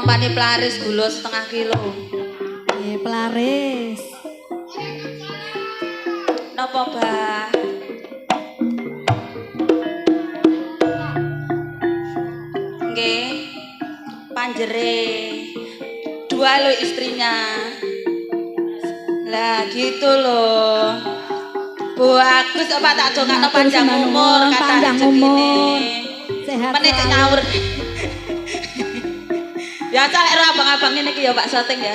nampani pelaris gula setengah kilo. Pelaris. Napa, Mbah? Nggih. Panjere. Dua lo istrinya. Lah gitu loh. Bu Agus apa tak dongakno panjang umur kata panjang umur. Sehat. Meneh ngawur. Biasa lek ro abang-abang ini ya Pak Soting ya.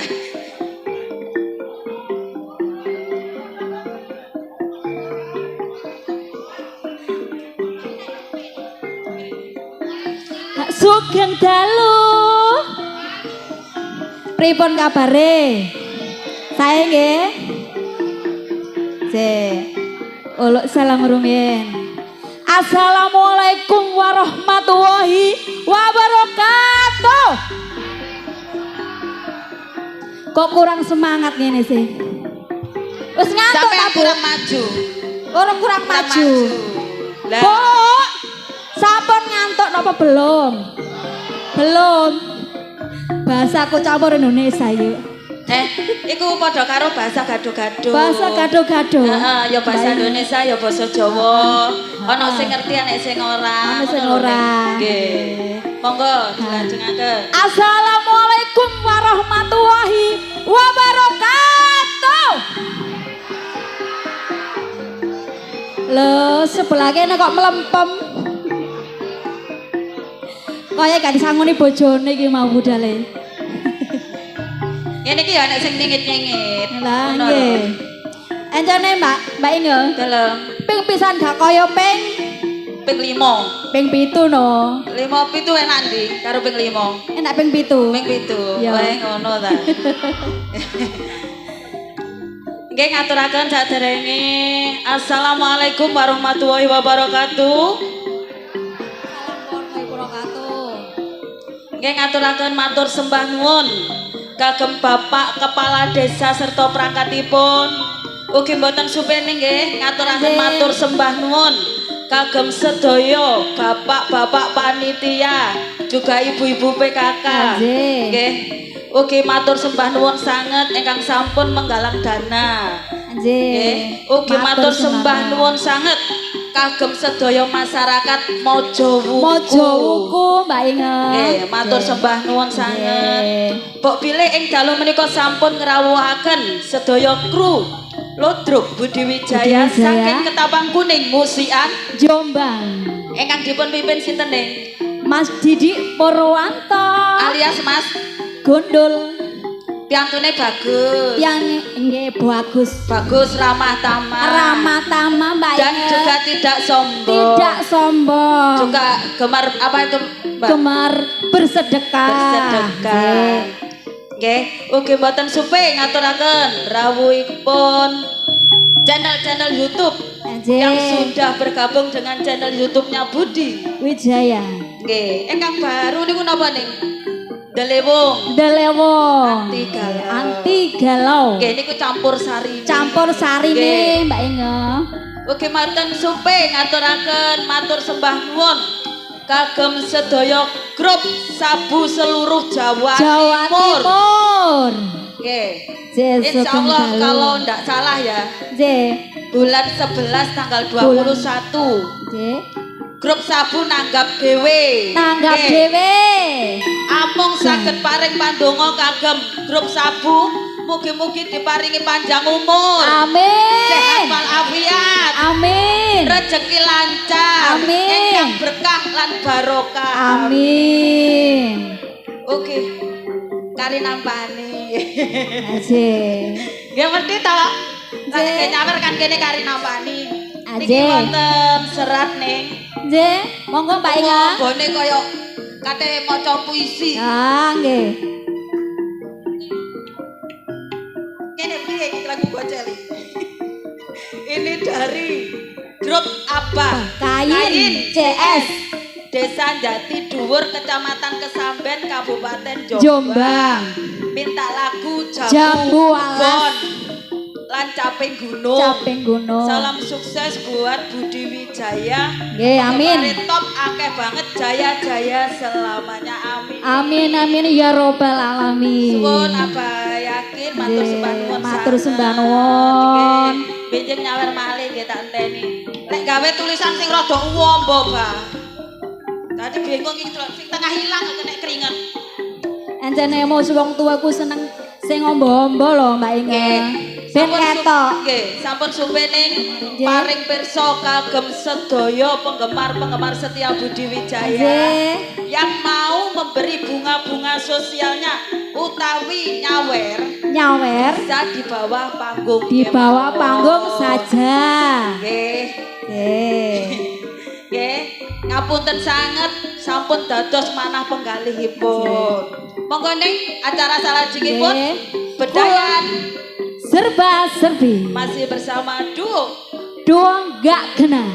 Sugeng dalu. Pripun kabare? Sae nggih. Uluk salam rumiyin. Assalamualaikum warahmatullahi wabarakatuh. Kok kurang semangat ngene sih? Wis ngantuk Sampai ta, Bu? kurang maju. Orang kurang maju. Lah, Bu, sampun ngantuk napa belum? Belum. Bahasaku campur Indonesia yuk. iku padha karo bahasa gado-gado. Bahasa gado-gado. Heeh, ya bahasa Indonesia, ya basa Jawa. Ana sing ngerti ana sing ora. Ana sing ora. Nggih. Monggo dilanjutake. Assalamualaikum warahmatullahi wabarakatuh. Loh, sebelah kene kok melempem. Kaya gak disangoni bojone iki mau budale. Ngene iki ya nek sing nyengit-nyengit. Lah nggih. Encene Mbak Inge. Dalem Ping pisan gak kaya ping ping 5. ping 7 no. 5 7 enak ndi karo ping 5? Enak ping 7. Ping 7. Ya. Wae ngono ta. Nggih ngaturaken saderenge Assalamualaikum warahmatullahi wabarakatuh. Nggih ngaturaken matur sembah nuwun kagem Bapak Kepala Desa serta perangkatipun. Ugi mboten supene nggih ngaturaken matur sembah nuwun kagem sedaya bapak-bapak panitia juga ibu-ibu PKK. Nggih. Ugi matur sembah nuwun sanget ingkang sampun menggalang dana. Nggih. Ugi matur sembah nuwun sanget kagem sedaya masyarakat Mojowuku. Mojowuku Mbak Inge. Nggih, matur sembah nuwun sanget. Mbok bilih ing dalu menika sampun ngrawuhaken sedaya kru Lodruk Budi Wijaya saking Ketapang Kuning Musian Jombang. Ingkang dipun pimpin sinten ning? Mas Didi Purwanto Alias Mas Gondol. piantune bagus. Yang nggih bagus. Bagus ramah tamah. Ramah tamah Mbak Dan Inge. juga tidak sombong. Tidak sombong. Juga gemar apa itu Mbak? Gemar bersedekah. Bersedekah. Nggih, ugi mboten supe ngaturaken rawuhipun channel-channel YouTube yang sudah bergabung dengan channel YouTube-nya Budi Wijaya. Nggih, ingkang baru niku napa ning? Delewung. Delewong. Anti galau. Anti galau. Nggih niku campur sari. Campur sari nih Mbak Inge. Ugi mboten supe ngaturaken matur sembah nuwun kagem sedaya grup sabu seluruh Jawa Timur. Nggih. Insyaallah kalau ndak salah ya. Bulan 11 tanggal 21. Grup sabu nanggap dhewe. Nanggap dhewe. Amung saged paring pandonga kagem grup sabu, mugi-mugi diparingi panjang umur. Amin. Sehat walafiat. Amin. Rezeki lancar. Amin. Ingkang berkah lan barokah. Amin. Oke. Kari nampani. Asik. Ya mesti to. Nek nyawer kan kene kari nampani. Niki Asik. wonten serat ning. Nggih, monggo Mbak Inga. Gone kaya kate maca puisi. Ah, nggih. Kene piye iki lagu goceli. Ini dari grup Abah Kain CS Desa Jati Dhuwur Kecamatan Kesamben Kabupaten Jombang. Jombang. Minta lagu Jambu Bon. alas. lan Caping Gunung. Caping Gunung. Salam sukses buat Budi Wijaya. Nggih, amin. Kemarin top akeh banget jaya-jaya selamanya amin. Amin amin ya robbal alamin. Suwun Abah Yakin matur sembah nuwun. Matur sembah nuwun. Benjing nyawer malih nggih tak enteni. Nek gawe tulisan sing rada uwombo, Bah. Tadi bingung iki sing tengah ilang kena keringet. Encene emosi wong tuaku seneng sing ombo-ombo lho Mbak Inge. Ben ketok. Nggih, sampun supening paring pirsa kagem sedaya penggemar-penggemar setia Budi Wijaya yang mau memberi bunga-bunga sosialnya utawi nyawer bisa di bawah panggung. Di bawah panggung saja. Nggih. Nggih. Nggih, ngapunten sanget sampun dados manah penggalihipun. Monggo ning acara salajengipun bedayan serba serbi masih bersama duo Gak Kena.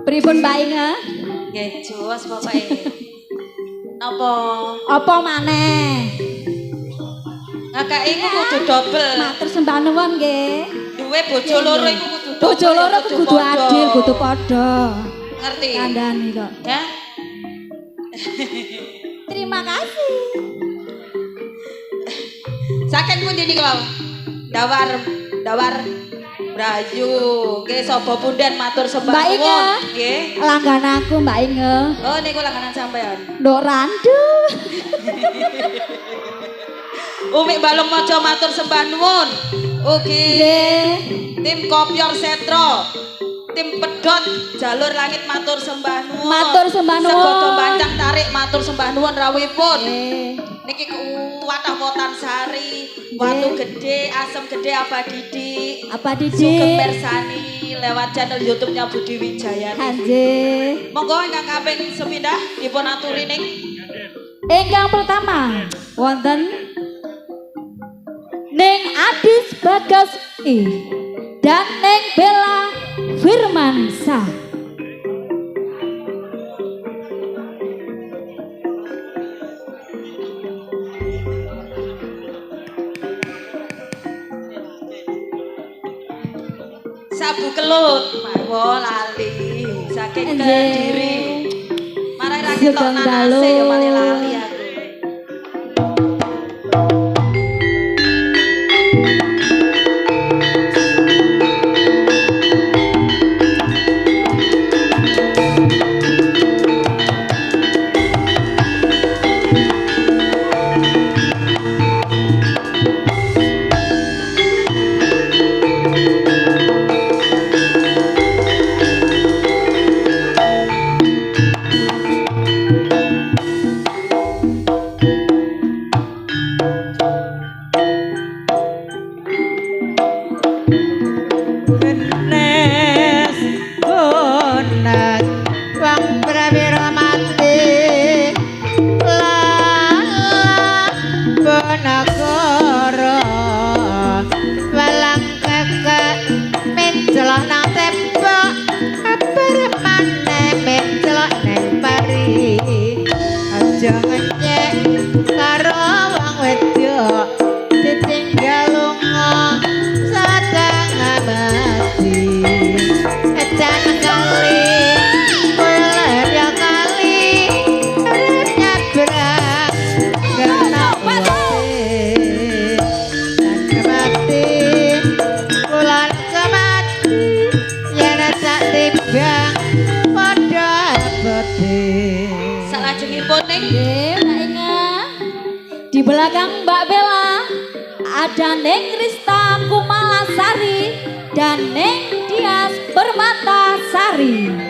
Pripun Mbak Inge? nggih jos pokoke. Napa? Apa maneh? Ngakak iku kudu double. Matur sembah nuwun nggih. Duwe bojo loro iku kudu double. Bojo loro kudu adil, kudu padha. Ngerti? Kandhani kok. Ya. Terima kasih. Saking pundi niku wau? Dawar Brayu. Nggih sapa punden matur sembah Mbak Inge. nuwun. Nggih. Langgananku Mbak Inge. Oh niku langganan sampean. Nduk Randu. Umi Balong Mojo matur sembah nuwun. Ugi tim Kopyor Setro, tim Pedot Jalur Langit matur sembah nuwun. Matur sembah nuwun. Segodo Bancang Tarik matur sembah nuwun rawuhipun. Niki Watah Wotan Sari, Watu Gede, Asem Gede Apa Didik. Apa Didik? Sugeng Persani lewat channel YouTube-nya Budi Wijaya. Anjir. Monggo ingkang kaping sepindah dipun aturi ning Ingkang pertama wonten Ning Adis Bagas dan Ning Bella Firmansyah. Sabu Kelut, mawo lali saking Kediri. Marai ra ketok nanase ya malah lali aku. Ditinggal lunga satengah mati. Ning. Nggih, Mbak Inga. Di belakang Mbak Bella ada Neng Rista Kumalasari dan Neng Dias Permatasari.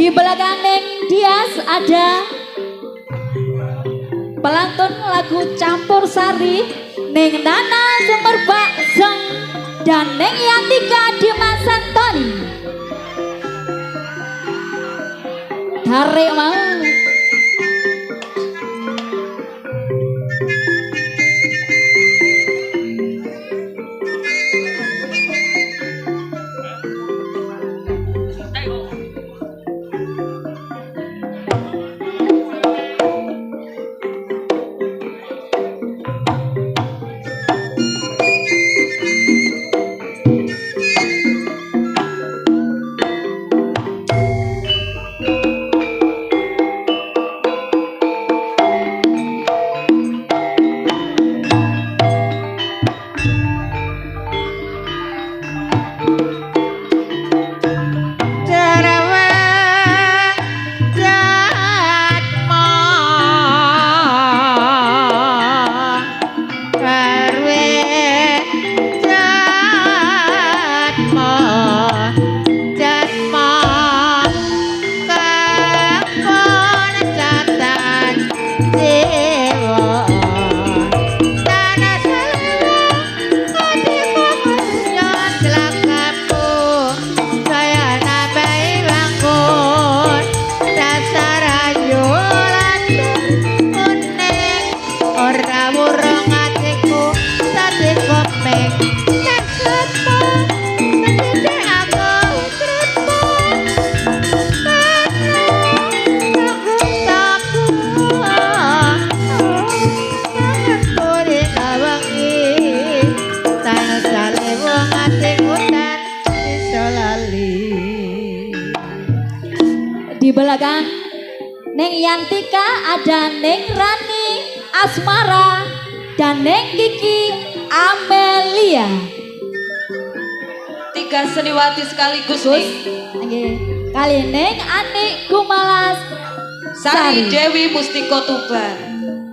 Di belakang Neng Dias ada pelantun lagu campur sari Neng Nana Sumerbak Zeng dan Neng Yantika Dimas Antoni. Tarik mau. Di belakang Neng Yantika ada Neng Rani Asmara dan Neng Kiki Amelia. 3 seniwati sekaligus nih. Kali Neng Ani Kumalas Sari Dewi Mustiko Tuban.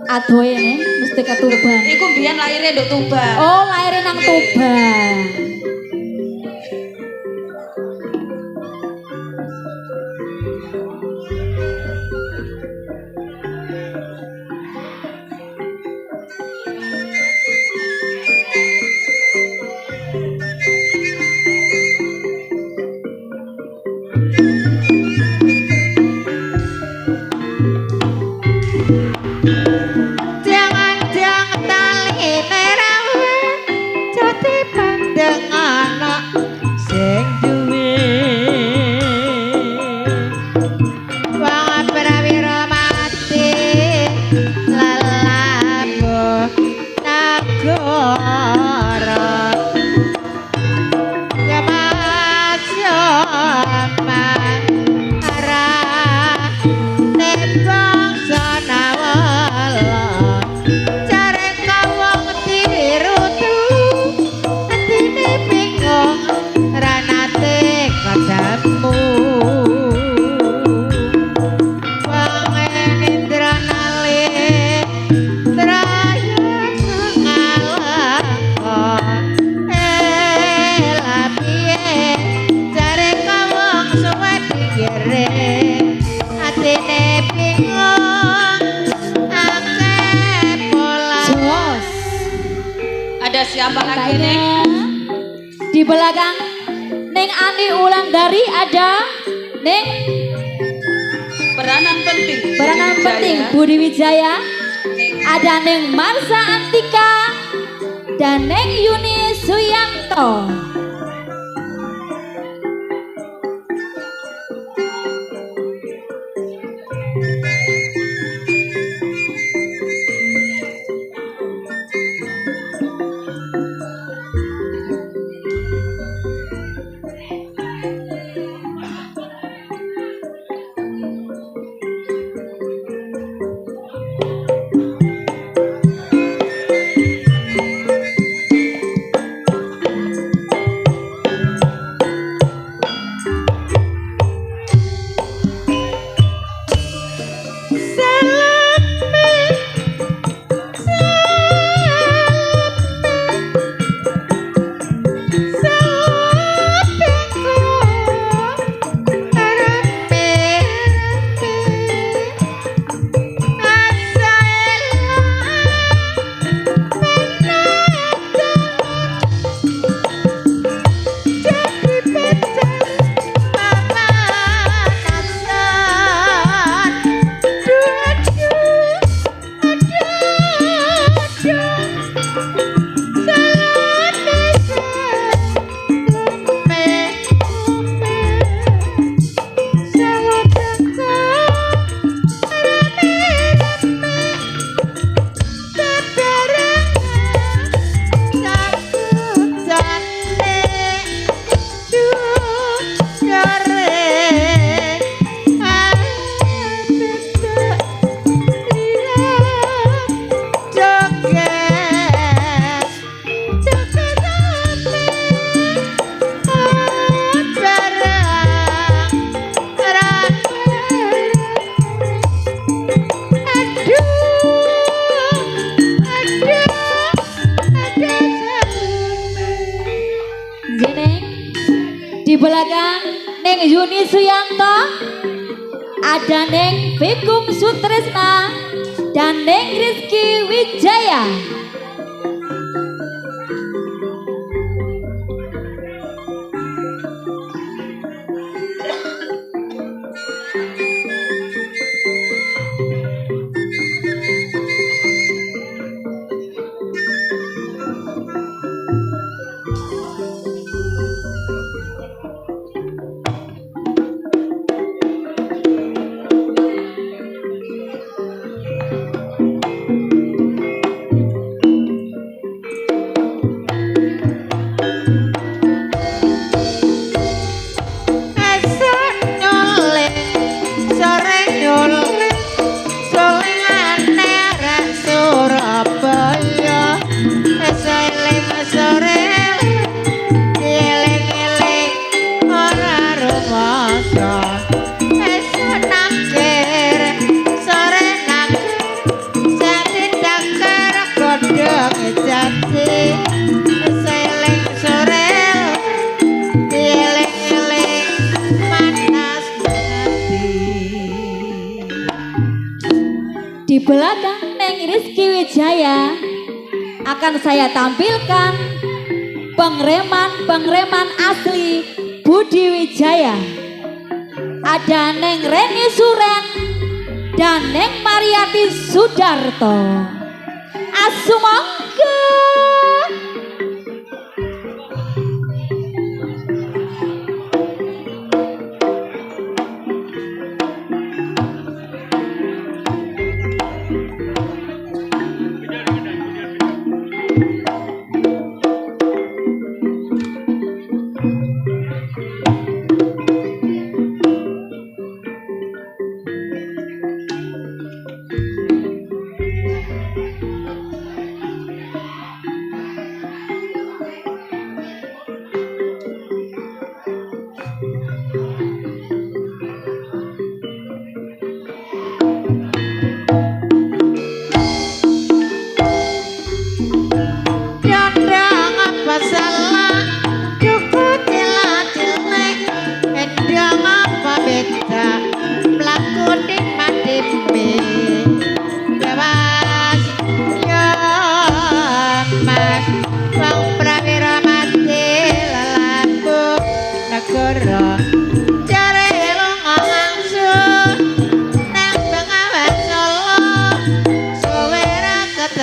Adoe Neng Mustika Tuban. Iku mbiyen lahirnya nduk Tuban. Oh, lahirnya nang Tuban. Ranate kata siapa lagi Makanya, nih? di belakang Neng Ani Ulandari ada Neng Peranan penting. peranan Budi penting Wijaya. Budi Wijaya, Neng ada Neng Marsa Antika dan Neng Yuni Suyanto. Di belakang Neng Yuni Suyanto ada Neng Begum Sutresna dan Neng Rizky Wijaya. Di belakang Neng Rizky Wijaya akan saya tampilkan pengreman asli Budi Wijaya. Ada Neng Reni Suren dan Neng Mariati Sudarto. Asumangga.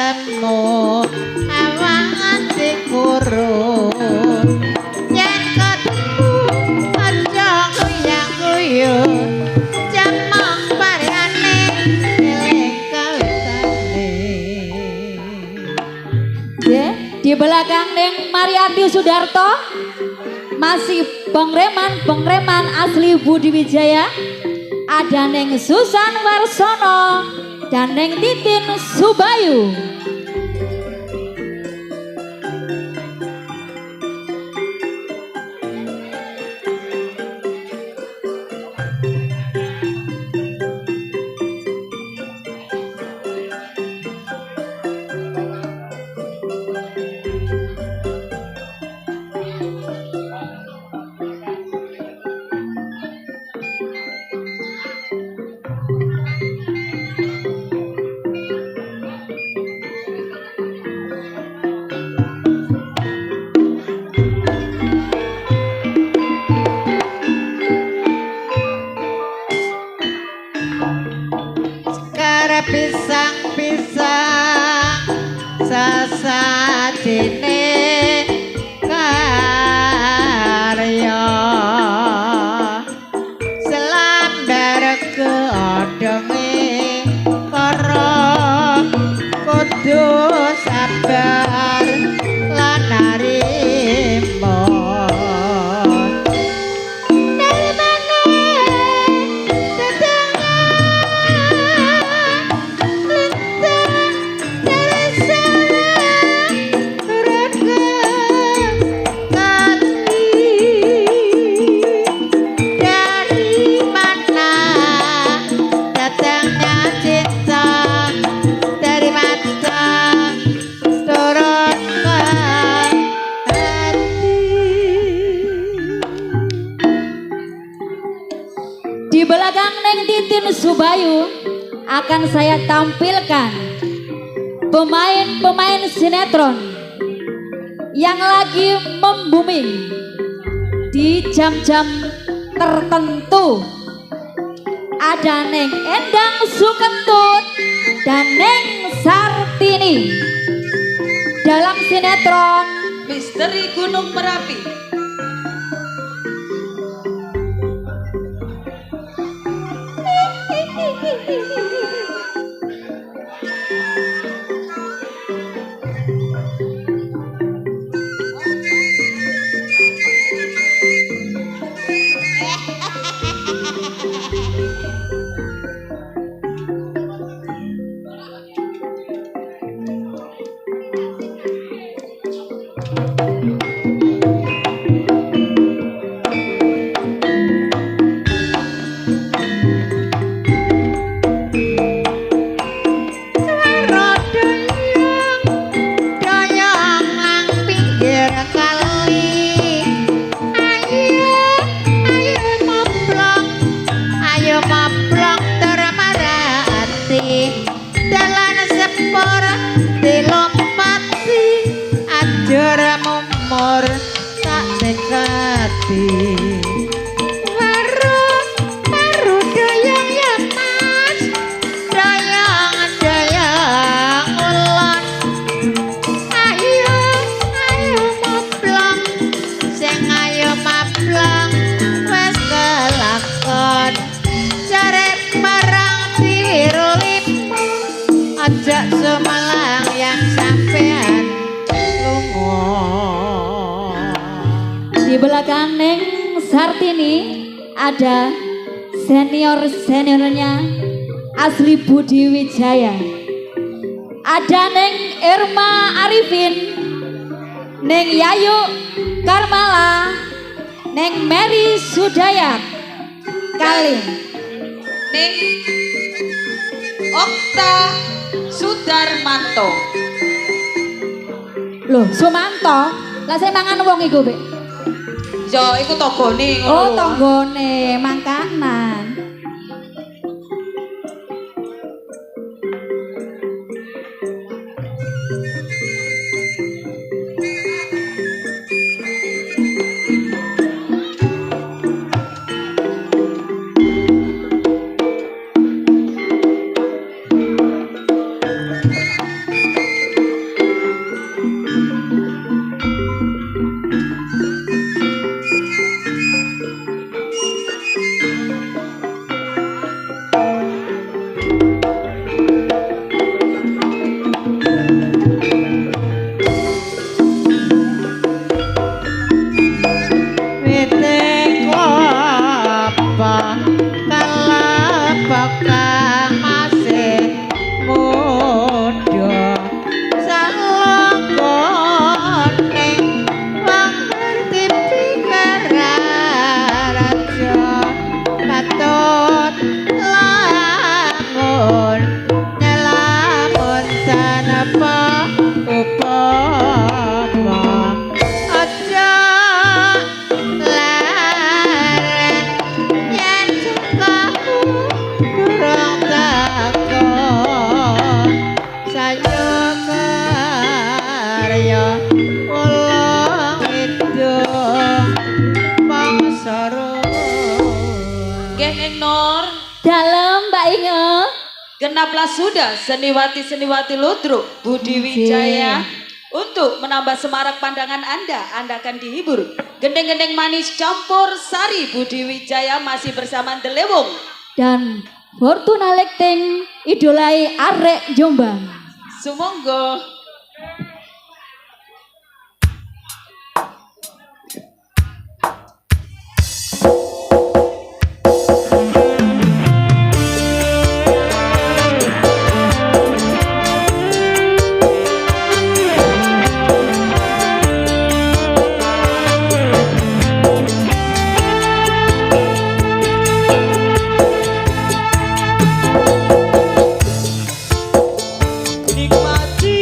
semu awangan dikurung yen ketemu aja kuyang-kuyung jamang parane eling kawitane. Di belakang Neng Mariati Sudarto masih pengreman asli Budi Wijaya. Ada Neng Susan Warsono dan Neng Titin Subayu. Pisang-pisang sasadene karya selambar keodonge para kudu sabar lan narima. Di belakang Neng Titin Subayu akan saya tampilkan pemain-pemain sinetron yang lagi membuming di jam-jam tertentu. Ada Neng Endang Sukentut dan Neng Sartini dalam sinetron Misteri Gunung Merapi. Dalan sepur dilompati ajur mumur tak dekati baru doyong ya mas doyong ulon ayo mablong sing ayo mablong wes kelakon jarep marang dirulip aja semalang yang sampean lungo. Di belakang Neng Sartini ada seniornya asli Budi Wijaya. Ada Neng Irma Arifin, Neng Yayu Karmala, Neng Mary Sudayak Kaling, Neng Okta Sudarmanto. Loh, Sumanto, lah saya mangan wong iku, Bek. Yo iku togone ngono. Oh, tonggone makanan. ayo karya ulang itu pangsara Geng Nur, Dalam Mbak Inge. genaplah sudah seniwati-seniwati ludruk Budi Wijaya. Untuk menambah semarak pandangan Anda akan dihibur. Gendeng-gendeng manis campur sari Budi Wijaya masih bersama Delewung. Dan Fortuna Lekting idolai arek Jombang. Sumonggo. Nikmati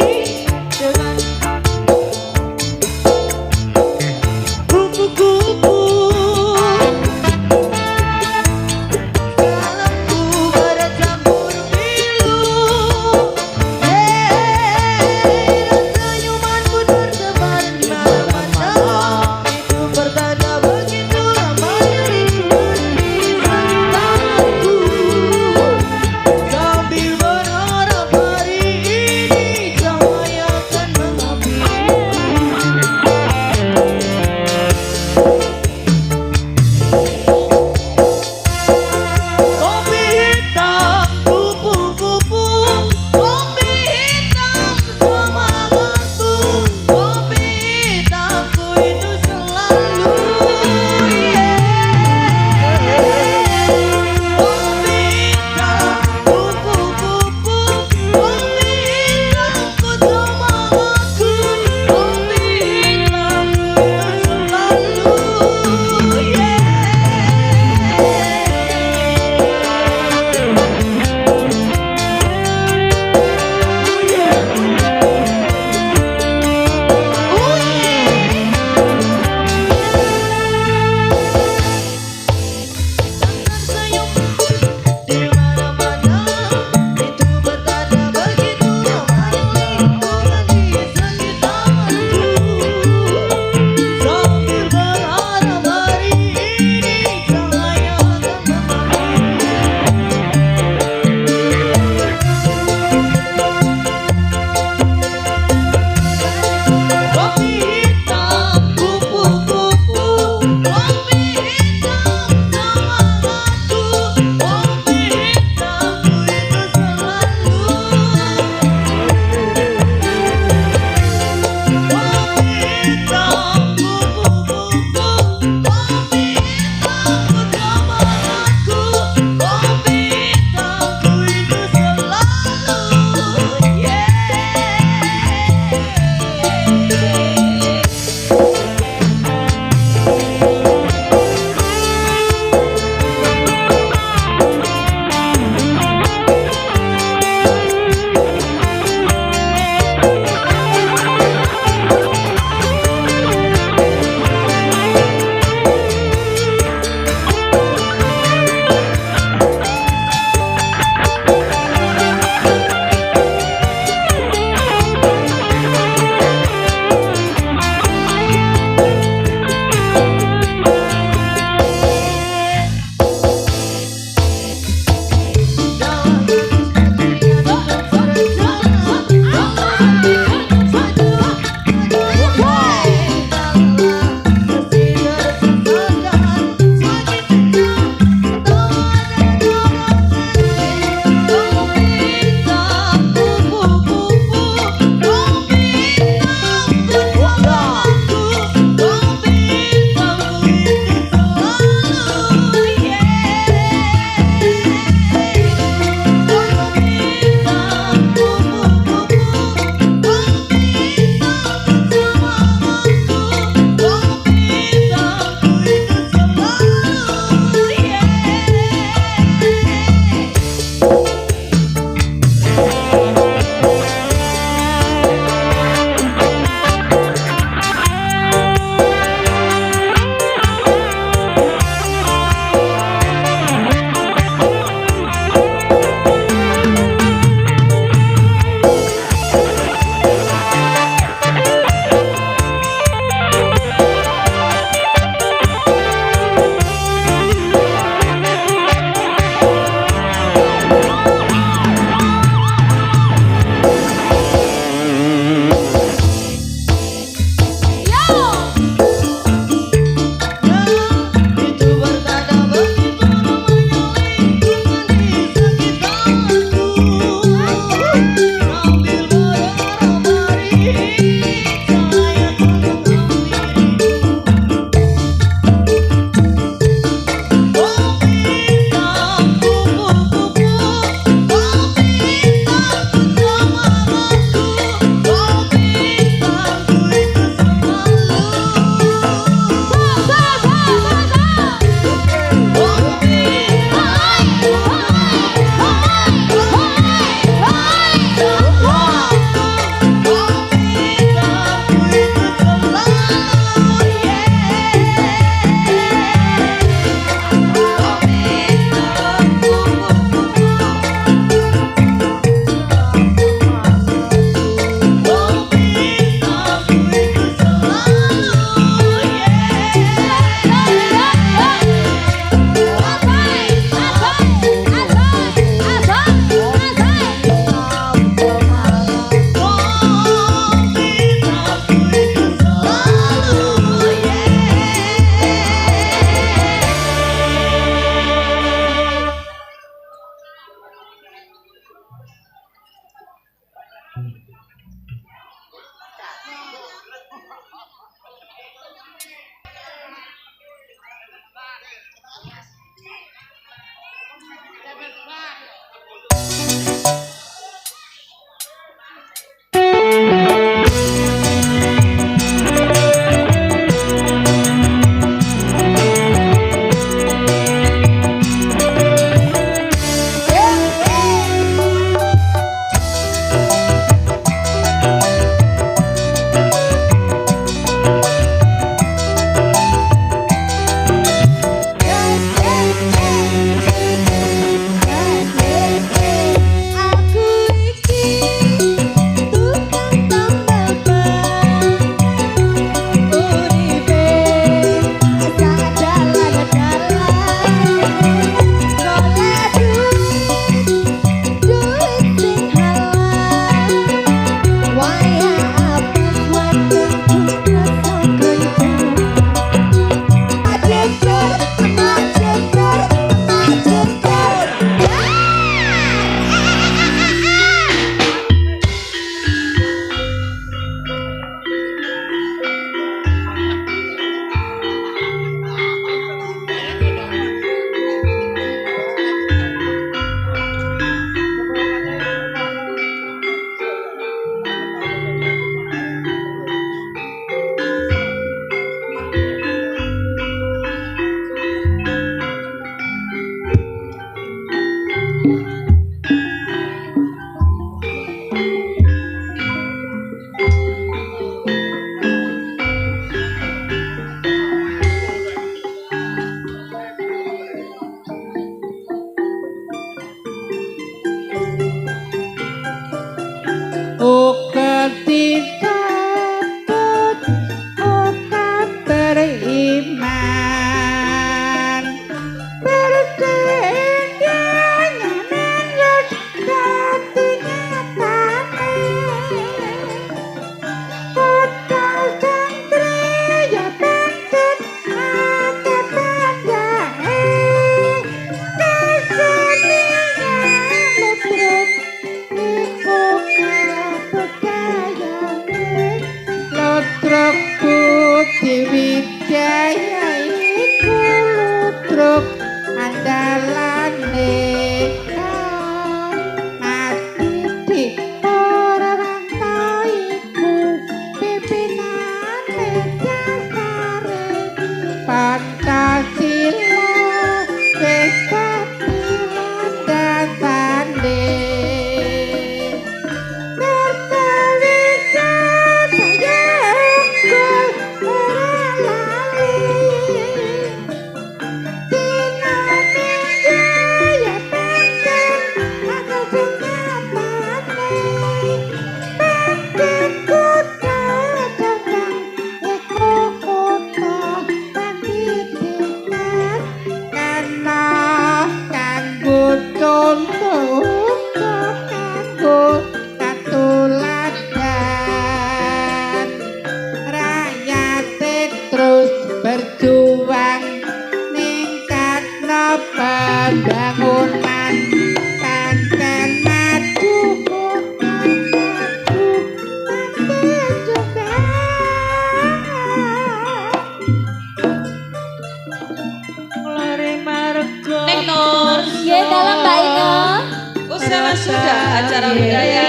acara budaya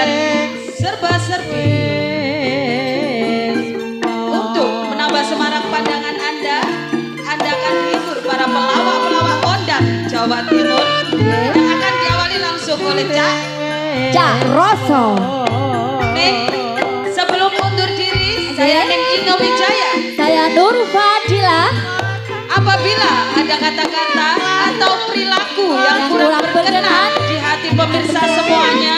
serba-serbi. Untuk menambah semarak pandangan Anda akan dihibur para pelawak-pelawak kondang Jawa Timur yang akan diawali langsung oleh Cak Roso. Ning, sebelum undur diri, saya Ning Ino Wijaya. Saya Nur Fadila. Apabila ada kata-kata atau perilaku yang kurang berkenan di hati pemirsa semuanya,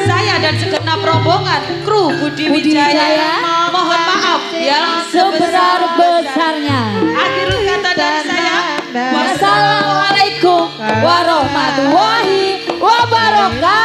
saya dan segenap rombongan kru Budi Wijaya mohon maaf yang sebesar-besarnya. Akhir kata dari saya, Wassalamualaikum warahmatullahi wabarakatuh.